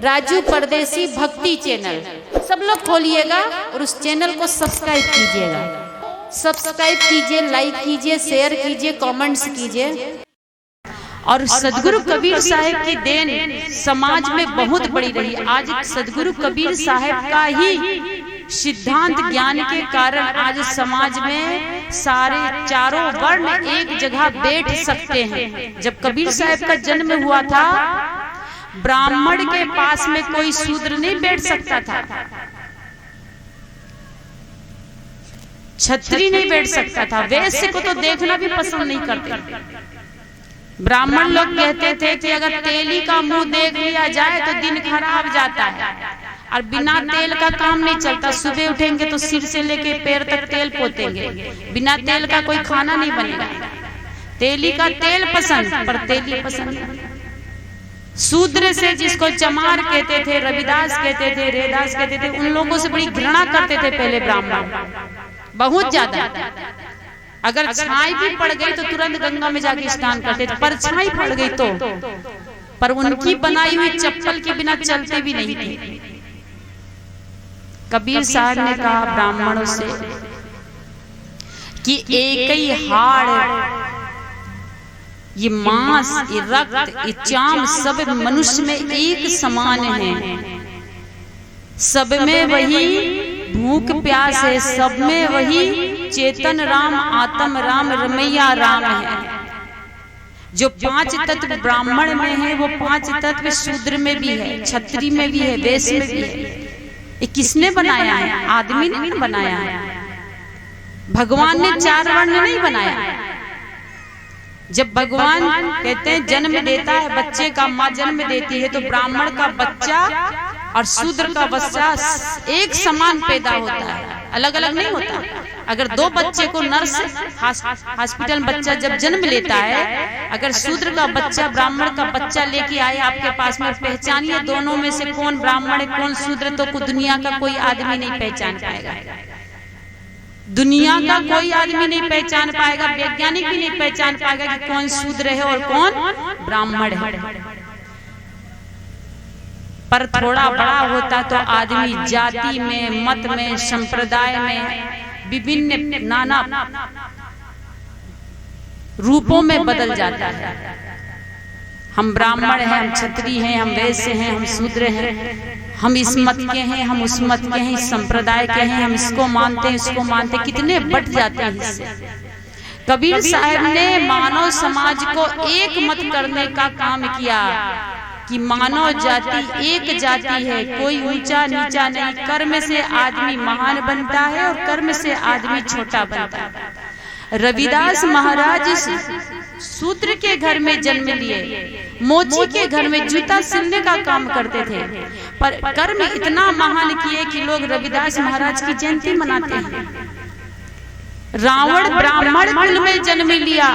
राजू परदेसी भक्ति चैनल, सब लोग खोलिएगा और उस चैनल को सब्सक्राइब कीजिएगा। सब्सक्राइब कीजिए, लाइक कीजिए, शेयर कीजिए, कमेंट्स कीजिए। और सदगुरु कबीर साहब की देन समाज में बहुत बड़ी रही। आज सदगुरु कबीर साहब का ही सिद्धांत ज्ञान के कारण आज समाज में सारे चारों वर्ण एक जगह बैठ सकते हैं। जब कबीर साहब का जन्म हुआ था, ब्राह्मण के पास में कोई शूद्र नहीं बैठ सकता था, छत्री नहीं बैठ सकता था, वैश्य को तो देखना भी पसंद नहीं करते। ब्राह्मण लोग कहते थे कि अगर तेली का मुंह देख लिया जाए तो दिन खराब जाता है, और बिना तेल का काम नहीं चलता। सुबह उठेंगे तो सिर से लेके पैर तक तेल पोतेंगे, बिना तेल का कोई खाना नहीं बनेगा। तेली का तेल पसंद, पर तेली पसंद नहीं। शूद्र से जिसको चमार कहते थे, रविदास कहते थे, रेदास कहते थे, उन लोगों से बड़ी घृणा करते थे पहले ब्राह्मण, बहुत ज्यादा। अगर छाई भी पड़ गई तो तुरंत गंगा में जाके स्नान करते थे, पर छाई पड़ गई तो, पर उनकी बनाई हुई चप्पल के बिना चलते भी नहीं थे। कबीर साहब ने कहा ब्राह्मणों से कि एक ही हाड़, ये मांस, ये रक्त, ये चाम सब मनुष्य में एक समान है। सब में वही भूख प्यास है, सब में वही चेतन राम, आत्म राम, रमैया राम है। जो 5 तत्व ब्राह्मण में है, वो 5 तत्व शूद्र में भी है, क्षत्रिय में भी है, वैश्य में भी है। ये किसने बनाया है? आदमी ने बनाया है। भगवान ने 4 वर्ण नहीं बनाया। जब भगवान कहते हैं जन्म देता है बच्चे का, माँ जन्म देती है, तो ब्राह्मण का बच्चा और शूद्र का बच्चा एक समान पैदा होता है, अलग अलग नहीं होता। अगर 2 बच्चे को नर्स हॉस्पिटल में बच्चा जब जन्म लेता है, अगर शूद्र का बच्चा ब्राह्मण का बच्चा लेके आए आपके पास में, पहचानिए दोनों में से कौन ब्राह्मण है कौन शूद्र, तो दुनिया का कोई आदमी नहीं पहचान पाएगा। दुनिया का कोई आदमी नहीं पहचान पाएगा, वैज्ञानिक भी नहीं पहचान पाएगा कि कौन शूद्र है और कौन ब्राह्मण है। पर थोड़ा बड़ा होता तो आदमी जाति में, मत में, संप्रदाय में, विभिन्न नाना रूपों में बदल जाता है। हम ब्राह्मण हैं, हम क्षत्रिय हैं, हम वैश्य हैं, हम शूद्र हैं, हम इस मत के हैं, हम उस मत के हैं, इस संप्रदाय के हैं, हम इसको मानते हैं, इसको मानते हैं, कितने बट जाते हैं इससे। कबीर साहब ने मानव समाज को एक मत करने का काम किया कि मानव जाति एक जाति है, कोई ऊंचा नीचा नहीं। कर्म से आदमी महान बनता है और कर्म से आदमी छोटा बनता है। रविदास महाराज शूद्र के घर में जन्म लिए, मोची के घर में जूता सिलने का काम करते थे, पर कर्म इतना महान किए कि लोग रविदास महाराज की जयंती मनाते हैं। रावण ब्राह्मण कुल में जन्म लिया,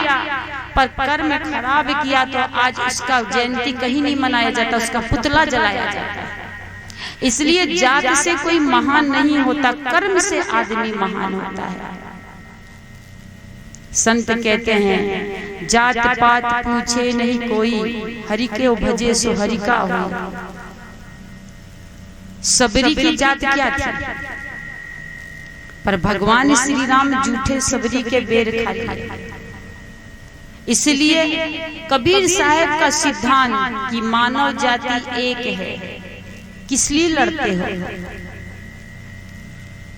पर कर्म खराब किया तो आज उसका जयंती कहीं नहीं मनाया जाता, उसका पुतला जलाया जाता है। इसलिए जात से कोई महान नहीं होता, कर्म से आदमी महान होता है। संत कहते हैं जात पात पूछे नहीं कोई, हरि के भजे सो हरि का हो। सबरी की जात क्या थी, पर भगवान श्री राम झूठे सबरी के बेर खाते। इसलिए कबीर साहब का सिद्धांत कि मानव जाति एक है, किस लिए लड़ते हो।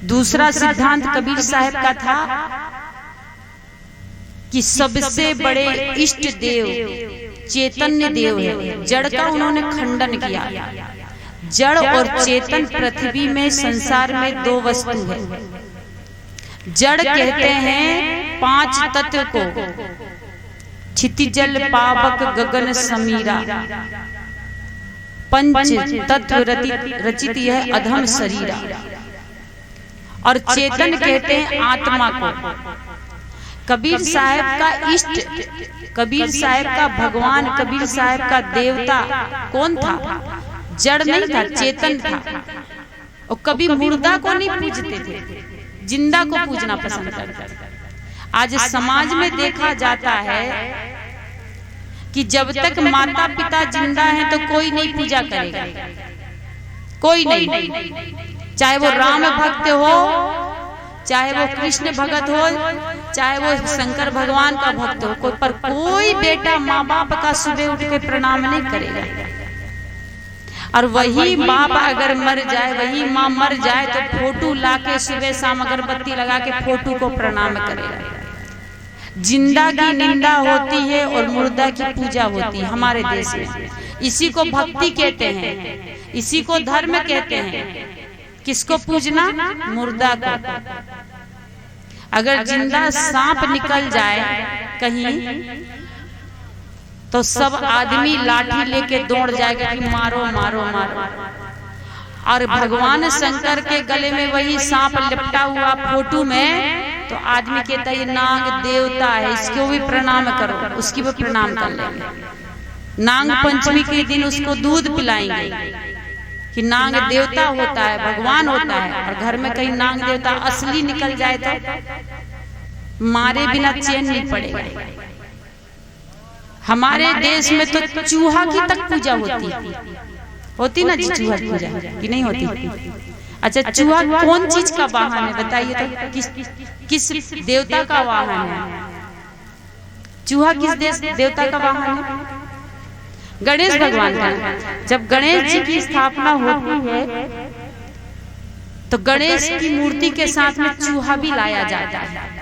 दूसरा सिद्धांत कबीर साहब का था कि सबसे बड़े इष्ट देव चैतन्य देव है। जड़ का उन्होंने खंडन किया। जड़ और चेतन पृथ्वी में, संसार में 2 वस्तु है। जड़ कहते हैं 5 तत्व को, क्षितिजल पावक गगन समीरा, पंच तत्व रचित यह अधम शरीरा। और चेतन कहते हैं आत्मा को। कबीर साहब का इष्ट, कबीर साहब का भगवान, कबीर साहब का देवता कौन था? जड़ नहीं था, चेतन था। और कभी मुर्दा को नहीं पूजते थे, जिंदा को पूजना पसंद करते थे। आज समाज में देखा जाता है कि जब तक माता पिता जिंदा हैं तो कोई नहीं पूजा करेगा, कोई नहीं, चाहे वो राम भक्त हो, चाहे वो कृष्ण भगत हो, चाहे वो शंकर भगवान का भक्त हो, पर कोई बेटा माँ बाप का सुबह उठ के प्रणाम नहीं करेगा। और वही बाप अगर मर जाए, वही माँ मर जाए तो फोटो लाके सुबह शाम अगरबत्ती लगा के फोटो को प्रणाम करेगा। जिंदा की निंदा होती है और मुर्दा की पूजा होती है हमारे देश में। इसी को भक्ति कहते हैं, इसी को धर्म कहते हैं। किसको पूजना? मुर्दा को। अगर जिंदा सांप निकल जाए कहीं तो सब आदमी लाठी लेके दौड़ जाएगा कि मारो मारो मारो। और भगवान शंकर के गले में वही सांप लिपटा हुआ फोटो में, तो आदमी कहता है ये नाग देवता है, इसको भी प्रणाम करो, उसकी भी प्रणाम कर लेंगे। नाग पंचमी के दिन उसको दूध पिलाएंगे कि नाग देवता होता है, भगवान होता है। और घर में कहीं नाग देवता असली निकल जाए तो मारे बिना चैन नहीं पड़ेगा। हमारे देश में तो चूहा की तक पूजा होती ना जी, चूहा पूजा कि नहीं होती? अच्छा, चूहा कौन चीज का वाहन है बताइए तो? किस देवता का वाहन है? चूहा किस देवता का वाहन है? गणेश भगवान का। जब गणेश जी की स्थापना होती है तो गणेश की मूर्ति के साथ में चूहा भी लाया जाता है।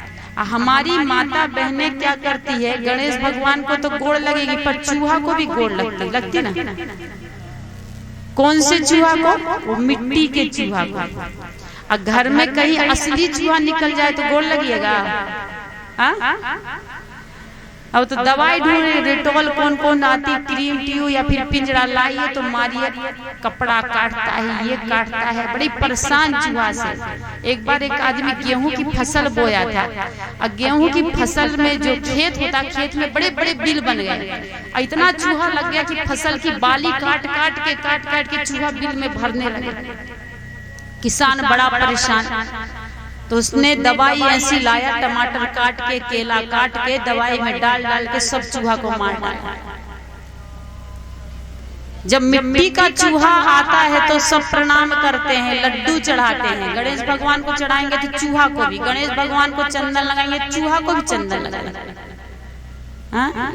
हमारी माता बहनें क्या करती है, गणेश भगवान को तो गोड़ लगेगी पर चूहा को भी गोड़ लगती ना। कौन से चूहा को? वो मिट्टी के चूहा को। और घर में कहीं असली चूहा निकल जाए तो गोड़ लगिएगा? अब तो दवाई ढूंढे, डेटॉल कौन कौन आती, क्रीम ट्यूब या फिर पिंजरा लाइए तो मारिए, कपड़ा काटता है, ये काटता है, बड़ी परेशान चूहा से। एक बार एक आदमी गेहूं की फसल बोया था और गेहूं की फसल में जो खेत होता, खेत में बड़े बड़े बिल बन गए। इतना चूहा लग गया कि फसल की बाली काट काट के चूहा बिल में भरने लगे। किसान बड़ा परेशान, तो उसने दवाई ऐसी लाया, टमाटर काट के, केला काट के दवाई में डाल के सब चूहा को मार डाला। जब मिट्टी का चूहा आता है तो सब प्रणाम करते हैं, लड्डू चढ़ाते हैं। गणेश भगवान को चढ़ाएंगे तो चूहा को भी, गणेश भगवान को चंदन लगाएंगे चूहा को भी चंदन लगाएंगे।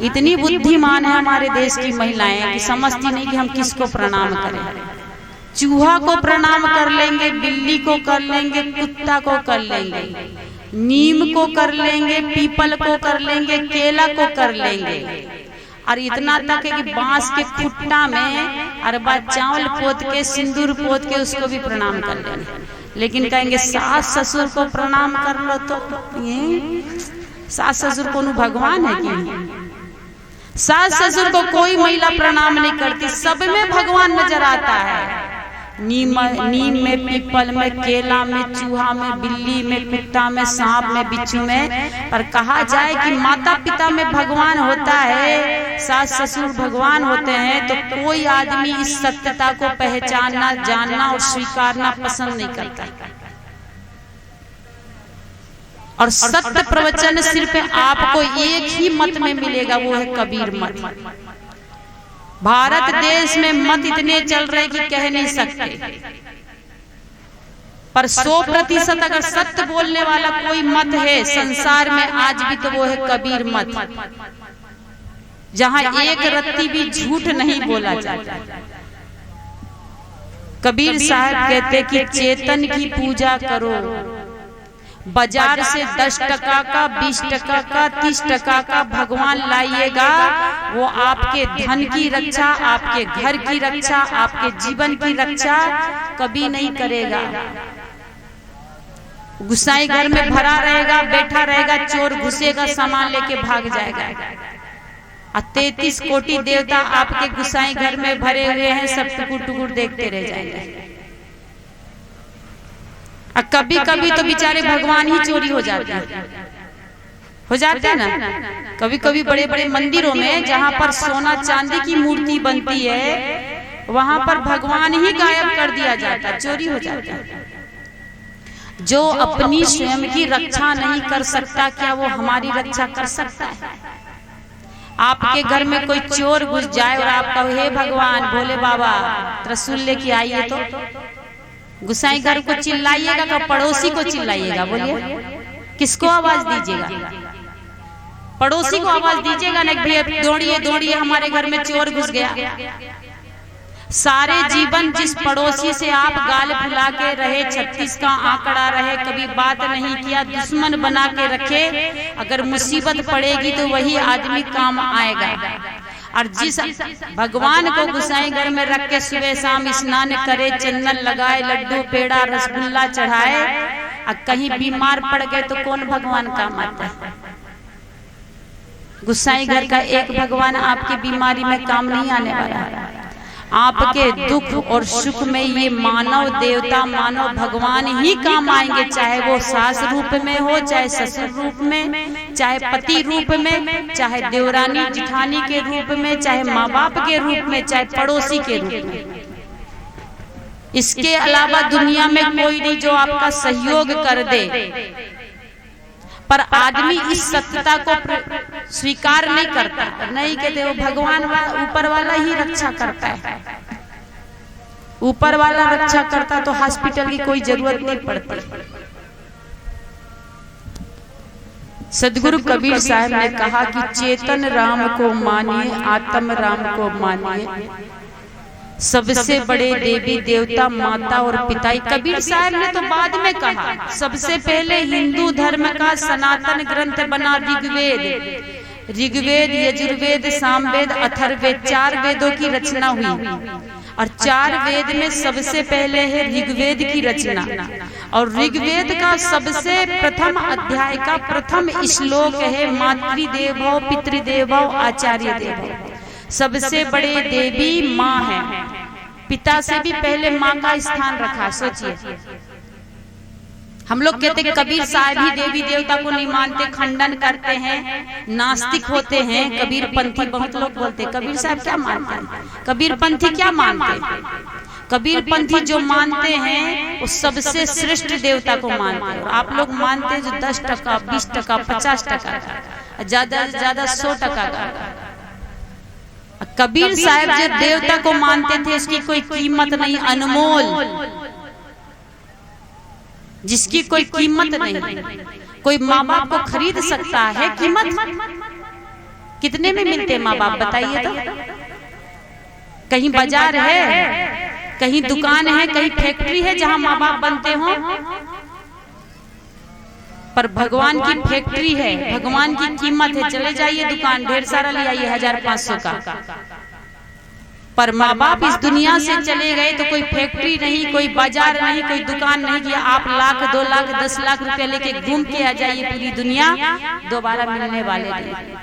इतनी बुद्धिमान है हमारे देश की महिलाएं कि समझती नहीं कि हम किसको प्रणाम करें। चूहा को प्रणाम कर लेंगे, बिल्ली को कर लेंगे, कुत्ता को कर लेंगे, नीम को कर लेंगे, पीपल को कर लेंगे, केला को कर लेंगे। और इतना तक है कि बांस के खुट्टा में अरबा चावल पोत के, सिंदूर पोत के उसको भी प्रणाम कर लेंगे। लेकिन कहेंगे सास ससुर को प्रणाम कर लो, तो ये सास ससुर को भगवान है कि? सास ससुर को कोई महिला प्रणाम नहीं करती। सब में भगवान नजर आता है। नीम में, पीपल में, केला में, चूहा में, बिल्ली में, कुत्ता में, सांप में, बिच्छू में। पर कहा जाए कि माता पिता में भगवान होता है, सास ससुर भगवान होते हैं, तो कोई आदमी इस सत्यता को पहचानना, जानना और स्वीकारना पसंद नहीं करता। और सत्य प्रवचन सिर्फ आपको एक ही मत में मिलेगा, वो है कबीर मत। भारत देश में मत इतने चल रहे कि कह नहीं सकते, पर 100% अगर सत्य बोलने वाला कोई मत है संसार में आज भी तो वो है कबीर मत, जहां एक रत्ती भी झूठ नहीं बोला जाता। कबीर साहब कहते कि चेतन की पूजा करो, बाजार से 10 टका का, 20 टका का, 30 टका का भगवान लाइएगा, वो आपके धन की रक्षा, आपके घर की रक्षा, आपके जीवन की रक्षा कभी नहीं करेगा। गुसाई घर में भरा रहेगा, बैठा रहेगा, चोर घुसेगा, सामान लेके भाग जाएगा। और 33 कोटि देवता आपके गुसाई घर में भरे हुए हैं, सब टुकुर टुकुर देखते रह जाएंगे। कभी कभी तो बेचारे भगवान ही चोरी हो जाते हैं ना। कभी कभी बड़े बड़े मंदिरों में जहां पर सोना चांदी की मूर्ति बनती है, वहां पर भगवान ही गायब कर दिया जाता है, चोरी हो जाता है। जो अपनी स्वयं की रक्षा नहीं कर सकता, क्या वो हमारी रक्षा कर सकता है? आपके घर में कोई चोर घुस जाए और आप कहो हे भगवान भोले बाबा त्रिशूल लेके आइए, तो गुसाई घर को चिल्लाइएगा कि पड़ोसी को चिल्लाइएगा? बोलिए, किसको आवाज दीजिएगा? पड़ोसी को आवाज दीजिएगा ना, भैया दौड़िए दौड़िए हमारे घर में चोर घुस गया। सारे जीवन जिस पड़ोसी से आप गाल फुला के रहे, 36 का आंकड़ा रहे, कभी बात नहीं किया, दुश्मन बना के रखे, अगर मुसीबत पड़ेगी तो वही आदमी काम आएगा। और जिस भगवान को गुसाई घर में रख के सुबह शाम स्नान करे, चंदन लगाए, लड्डू पेड़ा रसगुल्ला चढ़ाए, और कहीं बीमार पड़ गए तो कौन भगवान काम आता है? गुसाई घर का एक भगवान आपकी बीमारी में काम नहीं आने वाला है। आपके दुख और सुख में ये मानव देवता, मानव भगवान ही काम आएंगे, चाहे वो सास रूप में हो, चाहे ससुर रूप में, चाहे पति रूप में, चाहे देवरानी जिठानी के रूप में, चाहे माँ बाप के रूप में, चाहे पड़ोसी के रूप में। इसके अलावा दुनिया में कोई नहीं जो आपका सहयोग कर दे। पर आदमी इस सत्यता को स्वीकार नहीं करता, नहीं कहते वो भगवान ऊपर वाला ही रक्षा करता है। ऊपर वाला रक्षा करता तो हॉस्पिटल की कोई जरूरत नहीं पड़ती। सदगुरु कबीर साहब ने कहा कि चेतन राम को मानिए, आत्म राम को मानिए, सबसे बड़े देवी देवता माता और पिता। कबीर साहब ने तो बाद में कहा, सबसे पहले हिंदू धर्म का सनातन ग्रंथ बना ऋग्वेद। ऋग्वेद, यजुर्वेद, सामवेद, अथर्ववेद, 4 वेदों की रचना हुई। और 4 वेद में सबसे पहले है ऋग्वेद की रचना। और ऋग्वेद का सबसे प्रथम अध्याय का प्रथम श्लोक है मातृदेव भव, पितृदेव भव, आचार्य देव भव। सबसे बड़े देवी माँ है, पिता से भी पहले माँ का स्थान रखा। सोचिए, हम लोग कहते हैं कबीर साहब ही देवी देवता को नहीं मानते, खंडन करते हैं, नास्तिक होते हैं, कबीर पंथी बहुत लोग बोलते हैं। कबीर साहब क्या मानते हैं? कबीर पंथी क्या मानते हैं? कबीर पंथी जो मानते हैं वो सबसे श्रेष्ठ देवता को मानते हैं। आप लोग मानते हैं जो 10%, 20%, 50%, ज्यादा से ज्यादा 100% का। कबीर साहब जो देवता को मानते थे उसकी कोई कीमत नहीं, अनमोल, जिसकी कोई कीमत नहीं। कोई माँ बाप को खरीद सकता है? कीमत कितने में मिलते माँ बाप बताइए तो? कहीं बाजार है, कहीं दुकान है, कहीं फैक्ट्री है जहां माँ बाप बनते हो? पर भगवान की फैक्ट्री है, भगवान की कीमत है। चले जाइए दुकान, ढेर सारा ले आइए 1500 का। पर माँ बाप इस दुनिया से चले गए तो कोई फैक्ट्री नहीं, कोई बाजार नहीं, कोई दुकान नहीं कि आप 1 लाख 2 लाख 10 लाख रुपया लेके घूम के आ जाइए पूरी दुनिया, दोबारा मिलने वाले नहीं।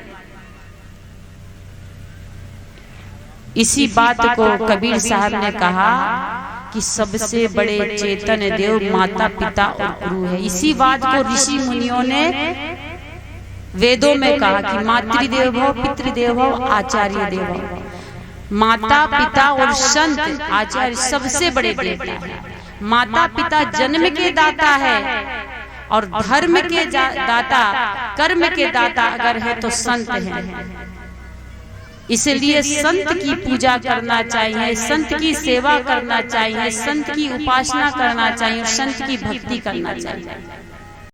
इसी बात को कबीर साहब ने कहा कि सबसे बड़े चेतन देव माता पिता और गुरु है। इसी बात को ऋषि मुनियों ने वेदों में कहा कि मातृदेव भव, पितृदेव भव, आचार्य देव भव। माता पिता और संत आचार्य सबसे बड़े देवता है। माता पिता जन्म के दाता है और धर्म के दाता, कर्म के दाता अगर है तो संत है। इसलिए संत की पूजा करना चाहिए, संत की सेवा करना चाहिए, संत की उपासना करना चाहिए, संत की भक्ति करना चाहिए।